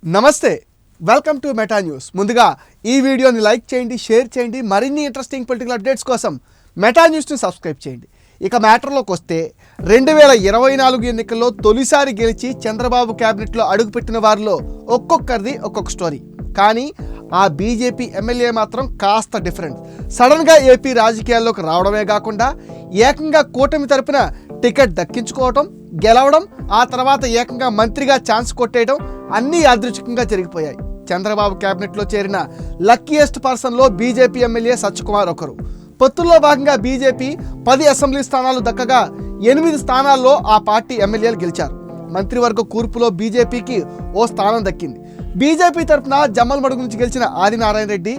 నమస్తే welcome to meta news. ముందుగా ఈ వీడియోని లైక్ చేయండి, షేర్ చేయండి. మరిన్ని ఇంట్రెస్టింగ్ పొలిటికల్ అప్డేట్స్ కోసం మెటా న్యూస్ని సబ్స్క్రైబ్ చేయండి. ఇక మ్యాటర్లోకి వస్తే 2024 ఎన్నికల్లో తొలిసారి గెలిచి చంద్రబాబు క్యాబినెట్లో అడుగుపెట్టిన వారిలో ఒక్కొక్కరిది ఒక్కొక్క స్టోరీ. కానీ ఆ బీజేపీ ఎమ్మెల్యే మాత్రం కాస్త డిఫరెంట్. సడన్గా ఏపీ రాజకీయాల్లోకి రావడమే కాకుండా ఏకంగా కూటమి తరపున టికెట్ దక్కించుకోవటం, గెలవడం, ఆ తర్వాత ఏకంగా మంత్రిగా ఛాన్స్ కొట్టేయడం అన్నీ యాదృచ్ఛికంగా జరిగిపోయాయి. చంద్రబాబు క్యాబినెట్లో చేరిన లక్కీయెస్ట్ పర్సన్లో బీజేపీ ఎమ్మెల్యే సత్యకుమార్ ఒకరు. పొత్తుల్లో భాగంగా బీజేపీ 10 అసెంబ్లీ స్థానాలు దక్కగా 8 స్థానాల్లో ఆ పార్టీ ఎమ్మెల్యేలు గెలిచారు. మంత్రివర్గ కూర్పులో బీజేపీకి ఓ స్థానం దక్కింది. బీజేపీ తరఫున జమ్మలమడుగు నుంచి గెలిచిన ఆదినారాయణ రెడ్డి,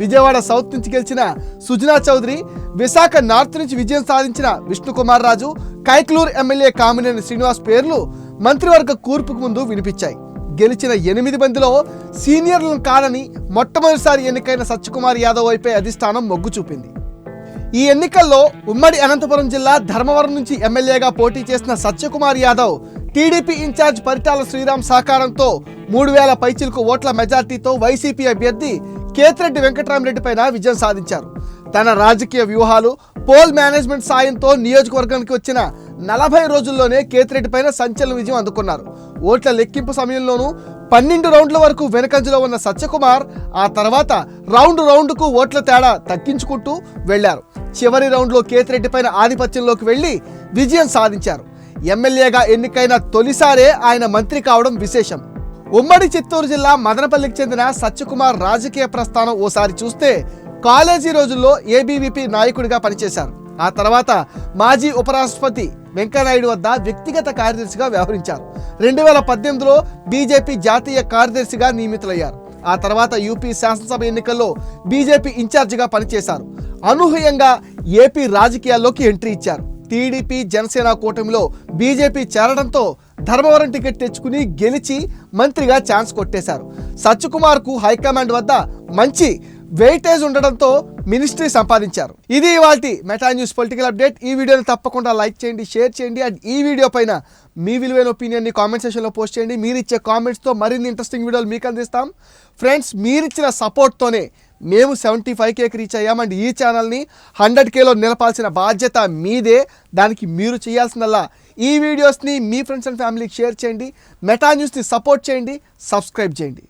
విజయవాడ సౌత్ నుంచి గెలిచిన సుజనా చౌదరి, విశాఖ నార్త్ నుంచి విజయం సాధించిన విష్ణుకుమార్ రాజు, కైక్లూరు ఎమ్మెల్యే కామినేని శ్రీనివాస్ పేర్లు మంత్రివర్గ కూర్పుకు ముందు వినిపించాయి. గెలిచిన 8 మందిలో సీనియర్లను కాదని మొట్టమొదటిసారి ఎన్నికైన సత్యకుమార్ యాదవ్ వైపే అధిష్టానం మొగ్గు చూపింది. ఈ ఎన్నికల్లో ఉమ్మడి అనంతపురం జిల్లా ధర్మవరం నుంచి ఎమ్మెల్యేగా పోటీ చేసిన సత్యకుమార్ యాదవ్ టీడీపీ ఇన్ఛార్జ్ పరిటాల శ్రీరామ్ సహకారంతో 3000 పైచిలకు ఓట్ల మెజార్టీతో వైసీపీ అభ్యర్థి కేతిరెడ్డి వెంకటరామరెడ్డి పైన విజయం సాధించారు. తన రాజకీయ వ్యూహాలు, పోల్ మేనేజ్మెంట్ సాయంతో నియోజకవర్గానికి వచ్చిన 40 రోజుల్లోనే కేతిరెడ్డి పైన సంచలన విజయం అందుకున్నారు. ఓట్ల లెక్కింపు సమయంలోనూ 12 రౌండ్ల వరకు వెనుకంజలో ఉన్న సత్యకుమార్ ఆ తర్వాత రౌండ్కు ఓట్ల తేడా తగ్గించుకుంటూ వెళ్లారు. చివరి రౌండ్లో కేతిరెడ్డి పైన ఆధిపత్యంలోకి వెళ్లి విజయం సాధించారు. ఎమ్మెల్యేగా ఎన్నికైన తొలిసారే ఆయన మంత్రి కావడం విశేషం. ఉమ్మడి చిత్తూరు జిల్లా మదనపల్లికి చెందిన సత్యకుమార్ రాజకీయ ప్రస్థానం ఓసారి చూస్తే కాలేజీ రోజుల్లో ఏబీవీపీ నాయకుడిగా పనిచేశారు. ఆ తర్వాత మాజీ ఉపరాష్ట్రపతి వెంకయ్యనాయుడు వద్ద వ్యక్తిగత కార్యదర్శిగా వ్యవహరించారు. 2018లో బీజేపీ జాతీయ కార్యదర్శిగా నియమితులయ్యారు. ఆ తర్వాత యూపీ శాసనసభ ఎన్నికల్లో బీజేపీ ఇన్ఛార్జిగా పనిచేశారు. అనూహ్యంగా ఏపీ రాజకీయాల్లోకి ఎంట్రీ ఇచ్చారు. టీడీపీ జనసేన కూటమిలో బీజేపీ చేరడంతో ధర్మవరం టికెట్ తెచ్చుకుని గెలిచి మంత్రిగా ఛాన్స్ కొట్టేశారు. సత్యకుమార్కు హైకమాండ్ వద్ద మంచి వెయిటేజ్ ఉండడంతో మినిస్ట్రీ సంపాదించారు. ఇది ఇవాల్టి మెటా న్యూస్ పొలిటికల్ అప్డేట్. ఈ వీడియోని తప్పకుండా లైక్ చేయండి, షేర్ చేయండి. అండ్ ఈ వీడియో పైన మీ విలువైన ఒపీనియన్ని కామెంట్ సెక్షన్లో పోస్ట్ చేయండి. మీరు ఇచ్చే కామెంట్స్తో మరిన్ని ఇంట్రెస్టింగ్ వీడియోలు మీకు అందిస్తాం. ఫ్రెండ్స్, మీరిచ్చిన సపోర్ట్తోనే మేము 75Kకి రీచ్ అయ్యాం. అండ్ ఈ ఛానల్ని 100Kలో నిలపాల్సిన బాధ్యత మీదే. దానికి మీరు చేయాల్సిందల్లా ఈ వీడియోస్ని మీ ఫ్రెండ్స్ అండ్ ఫ్యామిలీకి షేర్ చేయండి, మెటా న్యూస్ని సపోర్ట్ చేయండి, సబ్స్క్రైబ్ చేయండి.